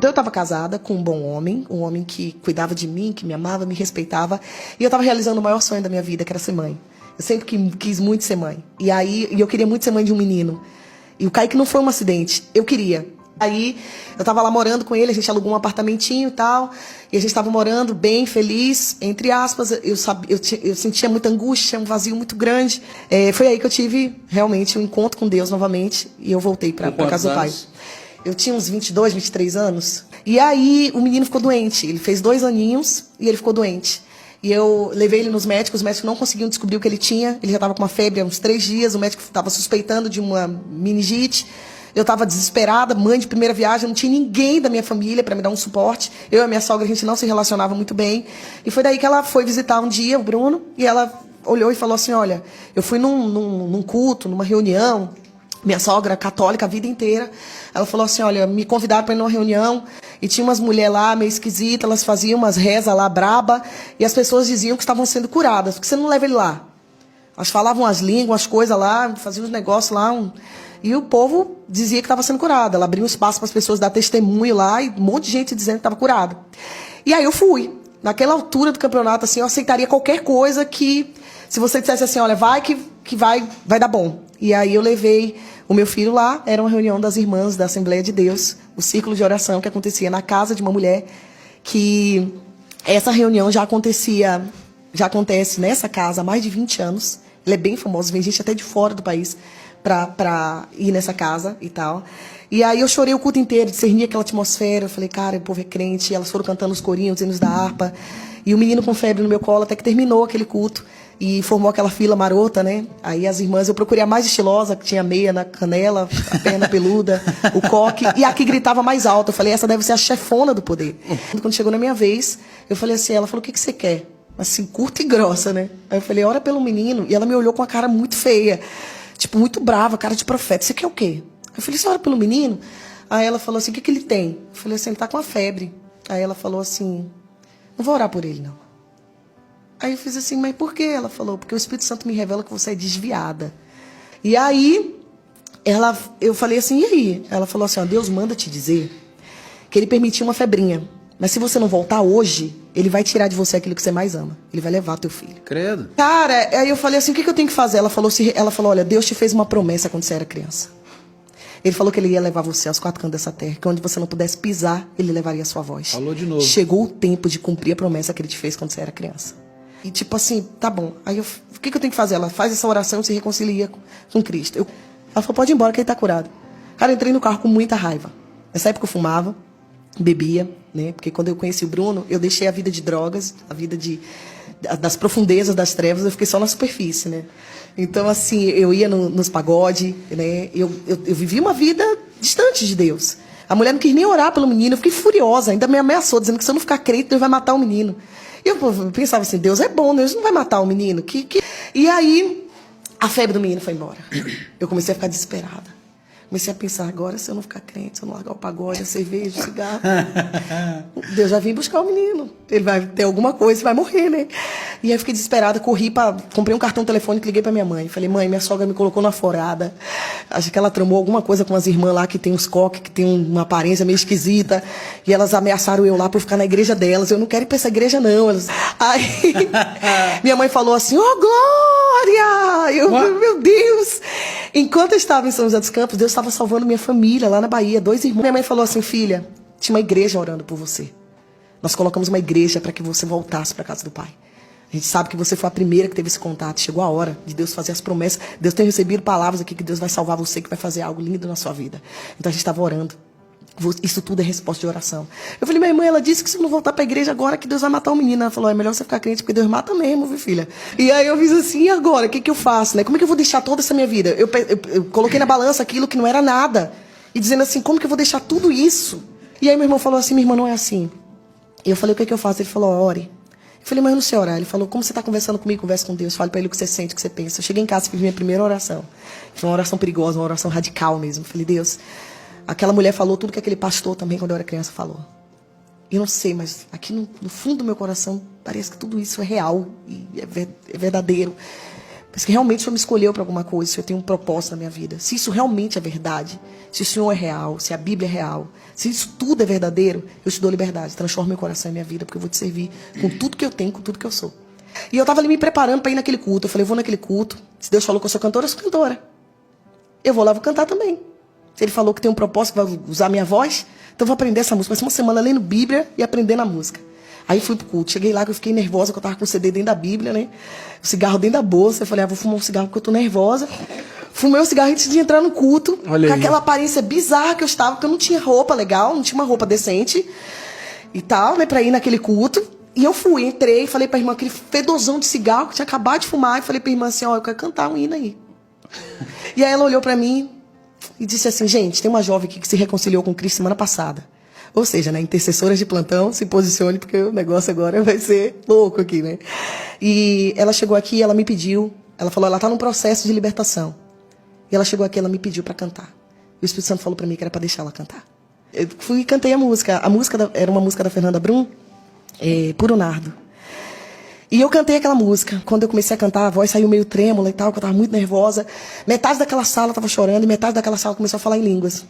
Então eu estava casada com um bom homem, um homem que cuidava de mim, que me amava, me respeitava. E eu estava realizando o maior sonho da minha vida, que era ser mãe. Eu sempre quis muito ser mãe. E eu queria muito ser mãe de um menino. E o Kaique não foi um acidente, eu queria. Aí eu tava lá morando com ele, a gente alugou um apartamentinho e tal, e a gente tava morando bem feliz, entre aspas. Eu sentia muita angústia, um vazio muito grande. Foi aí que eu tive realmente um encontro com Deus novamente, e eu voltei pra casa do pai. Eu tinha uns 22, 23 anos, e aí o menino ficou doente. Ele fez 2 aninhos e ele ficou doente. E eu levei ele nos médicos, os médicos não conseguiam descobrir o que ele tinha. Ele já estava com uma febre há uns 3 dias, o médico estava suspeitando de uma meningite. Eu estava desesperada, mãe de primeira viagem, não tinha ninguém da minha família para me dar um suporte. Eu e a minha sogra, a gente não se relacionava muito bem. E foi daí que ela foi visitar um dia o Bruno, e ela olhou e falou assim, olha, eu fui num culto, numa reunião, minha sogra católica a vida inteira. Ela falou assim, olha, me convidaram para ir numa reunião, e tinha umas mulheres lá meio esquisitas, elas faziam umas rezas lá braba, e as pessoas diziam que estavam sendo curadas. Por que você não leva ele lá? Elas falavam as línguas, as coisas lá, faziam os negócios lá, e o povo dizia que estava sendo curado. Ela abriu um espaço para as pessoas dar testemunho lá, e um monte de gente dizendo que estava curado. E aí eu fui. Naquela altura do campeonato, assim, eu aceitaria qualquer coisa que, se você dissesse assim, olha, vai que vai dar bom. E aí eu levei o meu filho lá, era uma reunião das irmãs da Assembleia de Deus, o círculo de oração que acontecia na casa de uma mulher, que essa reunião já acontece nessa casa há mais de 20 anos. Ela é bem famosa, vem gente até de fora do país pra ir nessa casa e tal. E aí eu chorei o culto inteiro, discerni aquela atmosfera. Eu falei, cara, o povo é crente. E elas foram cantando os corinhos, os hinos da harpa. E o menino com febre no meu colo, até que terminou aquele culto. E formou aquela fila marota, né? Aí as irmãs, eu procurei a mais estilosa, que tinha meia na canela, a perna peluda, o coque. E a que gritava mais alto. Eu falei, essa deve ser a chefona do poder. Quando chegou na minha vez, eu falei assim, ela falou, o que você quer? Assim, curta e grossa, né? Aí eu falei, ora pelo menino. E ela me olhou com a cara muito feia. Tipo, muito brava, cara de profeta. Você quer o quê? Eu falei, você ora pelo menino? Aí ela falou assim, o que ele tem? Eu falei assim, ele tá com uma febre. Aí ela falou assim, não vou orar por ele, não. Aí eu fiz assim, mas por quê? Ela falou, porque o Espírito Santo me revela que você é desviada. E aí, eu falei assim, e aí? Ela falou assim, ó, Deus manda te dizer que ele permitiu uma febrinha. Mas se você não voltar hoje, ele vai tirar de você aquilo que você mais ama. Ele vai levar teu filho. Credo. Cara, aí eu falei assim, o que eu tenho que fazer? Ela falou, olha, Deus te fez uma promessa quando você era criança. Ele falou que ele ia levar você aos 4 cantos dessa terra, que onde você não pudesse pisar, ele levaria a sua voz. Falou de novo. Chegou o tempo de cumprir a promessa que ele te fez quando você era criança. E tipo assim, tá bom. Aí o que eu tenho que fazer? Ela faz essa oração e se reconcilia com Cristo. Ela falou, pode ir embora que ele tá curado. Cara, eu entrei no carro com muita raiva. Nessa época eu fumava, bebia, né? Porque quando eu conheci o Bruno, eu deixei a vida de drogas, a vida das profundezas das trevas, eu fiquei só na superfície, né? Então, assim, eu ia nos pagodes, né? Eu vivi uma vida distante de Deus. A mulher não quis nem orar pelo menino, eu fiquei furiosa, ainda me ameaçou, dizendo que se eu não ficar crente, Deus vai matar o menino. E eu pensava assim, Deus é bom, Deus não vai matar o menino. E aí, a febre do menino foi embora. Eu comecei a ficar desesperada. Comecei a pensar, agora se eu não ficar crente, se eu não largar o pagode, a cerveja, o cigarro, Deus vai vir buscar o menino. Ele vai ter alguma coisa e vai morrer, né? E aí eu fiquei desesperada, comprei um cartão telefônico, liguei pra minha mãe. Falei, mãe, minha sogra me colocou na forada. Acho que ela tramou alguma coisa com as irmãs lá, que tem uns coques, que tem uma aparência meio esquisita. E elas ameaçaram eu lá por ficar na igreja delas. Eu não quero ir pra essa igreja, não. Aí minha mãe falou assim, Glória! Meu Deus! Enquanto eu estava em São José dos Campos, Deus estava salvando minha família lá na Bahia, 2 irmãos. Minha mãe falou assim, filha, tinha uma igreja orando por você. Nós colocamos uma igreja para que você voltasse para a casa do Pai. A gente sabe que você foi a primeira que teve esse contato. Chegou a hora de Deus fazer as promessas. Deus tem recebido palavras aqui que Deus vai salvar você, que vai fazer algo lindo na sua vida. Então a gente estava orando. Isso tudo é resposta de oração. Eu falei, minha irmã, ela disse que se eu não voltar para a igreja agora, que Deus vai matar o menino. Ela falou, é melhor você ficar crente, porque Deus mata mesmo, viu, filha? E aí eu fiz assim, e agora? O que eu faço, né? Como é que eu vou deixar toda essa minha vida? Eu coloquei na balança aquilo que não era nada. E dizendo assim, como que eu vou deixar tudo isso? E aí meu irmão falou assim, minha irmã, não é assim. E eu falei, o que eu faço? Ele falou, ore. Eu falei, mas eu não sei orar. Ele falou, como você está conversando comigo, conversa com Deus. Fale para ele o que você sente, o que você pensa. Eu cheguei em casa e fiz minha primeira oração. Foi uma oração perigosa, uma oração radical mesmo. Eu falei, Deus... Aquela mulher falou tudo que aquele pastor também, quando eu era criança, falou. Eu não sei, mas aqui no fundo do meu coração, parece que tudo isso é real e é verdadeiro. Porque realmente o Senhor me escolheu para alguma coisa, se eu tenho um propósito na minha vida. Se isso realmente é verdade, se o Senhor é real, se a Bíblia é real, se isso tudo é verdadeiro, eu te dou liberdade. Transforma meu coração e minha vida, porque eu vou te servir com tudo que eu tenho, com tudo que eu sou. E eu estava ali me preparando para ir naquele culto. Eu falei, eu vou naquele culto. Se Deus falou que eu sou cantora, eu sou cantora. Eu vou lá, vou cantar também. Se Ele falou que tem um propósito, que vai usar a minha voz, então eu vou aprender essa música. Vai ser uma semana lendo Bíblia e aprendendo a música. Aí fui pro culto. Cheguei lá que eu fiquei nervosa, que eu tava com o CD dentro da Bíblia, né? O cigarro dentro da bolsa. Eu falei, vou fumar um cigarro porque eu tô nervosa. Fumei o cigarro antes de entrar no culto. Olha com aí. aquela aparência bizarra que eu estava, porque eu não tinha roupa legal, não tinha uma roupa decente e tal, né? Pra ir naquele culto. E eu fui, entrei, falei pra irmã, aquele fedozão de cigarro que eu tinha acabado de fumar. E falei pra irmã assim, eu quero cantar um hino aí. E aí ela olhou pra mim e disse assim, gente, tem uma jovem aqui que se reconciliou com Cristo semana passada. Ou seja, né, intercessoras de plantão, se posicione, porque o negócio agora vai ser louco aqui, né? E ela chegou aqui, ela me pediu, ela falou, ela está num processo de libertação. E ela chegou aqui, ela me pediu para cantar. E o Espírito Santo falou para mim que era para deixar ela cantar. Eu fui e cantei a música. A música era uma música da Fernanda Brum, Puro Nardo. E eu cantei aquela música. Quando eu comecei a cantar, a voz saiu meio trêmula e tal, porque eu estava muito nervosa. Metade daquela sala estava chorando e metade daquela sala começou a falar em línguas.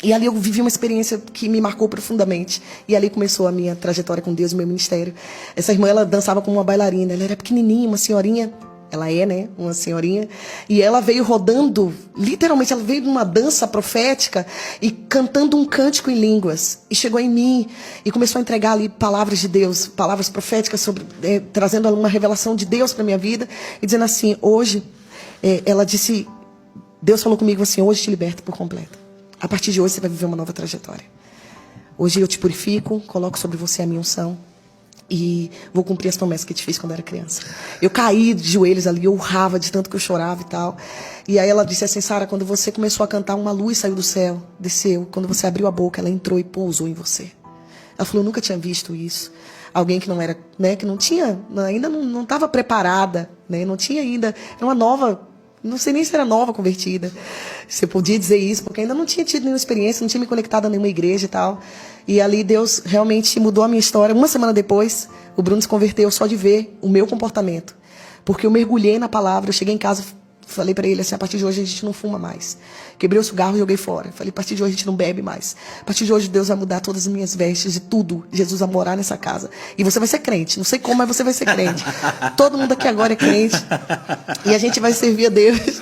E ali eu vivi uma experiência que me marcou profundamente. E ali começou a minha trajetória com Deus, o meu ministério. Essa irmã, ela dançava como uma bailarina. Ela era pequenininha, uma senhorinha. Ela é, né? Uma senhorinha. E ela veio rodando, literalmente, ela veio numa dança profética e cantando um cântico em línguas. E chegou em mim e começou a entregar ali palavras de Deus, palavras proféticas, sobre, trazendo uma revelação de Deus para minha vida. E dizendo assim, hoje, ela disse, Deus falou comigo assim, hoje te liberto por completo. A partir de hoje você vai viver uma nova trajetória. Hoje eu te purifico, coloco sobre você a minha unção e vou cumprir as promessas que te fiz quando eu era criança. Eu caí de joelhos ali, eu urrava de tanto que eu chorava e tal. E aí ela disse assim, Sara, quando você começou a cantar, uma luz saiu do céu, desceu. Quando você abriu a boca, ela entrou e pousou em você. Ela falou, eu nunca tinha visto isso. Alguém que não era, né, que não tinha, ainda não estava preparada, né, não tinha ainda, era uma nova. Não sei nem se era nova convertida. Se eu podia dizer isso, porque ainda não tinha tido nenhuma experiência, não tinha me conectado a nenhuma igreja e tal. E ali Deus realmente mudou a minha história. Uma semana depois, o Bruno se converteu só de ver o meu comportamento. Porque eu mergulhei na palavra, eu cheguei em casa, falei pra ele assim, a partir de hoje a gente não fuma mais. Quebrei o cigarro e joguei fora. Falei, a partir de hoje a gente não bebe mais. A partir de hoje Deus vai mudar todas as minhas vestes e tudo. Jesus vai morar nessa casa. E você vai ser crente. Não sei como, mas você vai ser crente. Todo mundo aqui agora é crente. E a gente vai servir a Deus.